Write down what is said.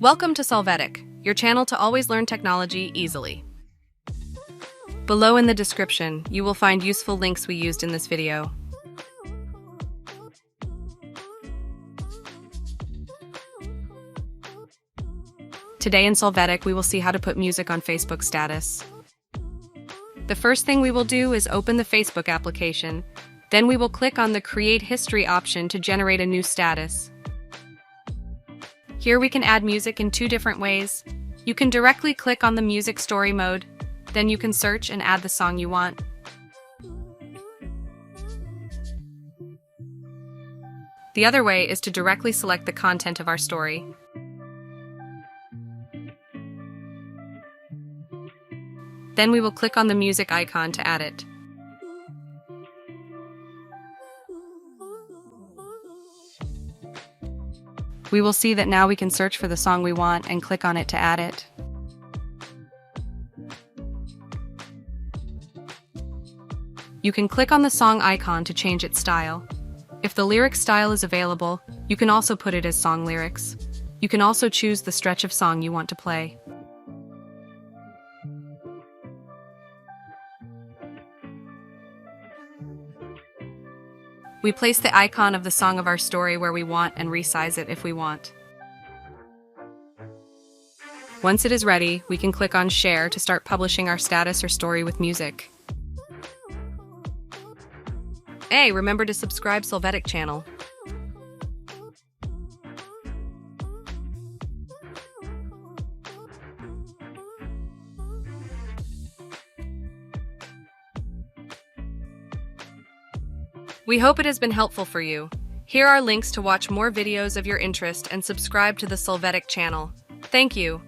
Welcome to Solvetic, your channel to always learn technology easily. Below in the description, you will find useful links we used in this video. Today in Solvetic, we will see how to put music on Facebook status. The first thing we will do is open the Facebook application. Then we will click on the Create History option to generate a new status. Here we can add music in two different ways. You can directly click on the music story mode, then you can search and add the song you want. The other way is to directly select the content of our story. Then we will click on the music icon to add it. We will see that now we can search for the song we want and click on it to add it. You can click on the song icon to change its style. If the lyric style is available, you can also put it as song lyrics. You can also choose the stretch of song you want to play. We place the icon of the song of our story where we want and resize it if we want. Once it is ready, we can click on Share to start publishing our status or story with music. Hey, remember to subscribe Solvetic channel. We hope it has been helpful for you. Here are links to watch more videos of your interest and subscribe to the Solvetic channel. Thank you.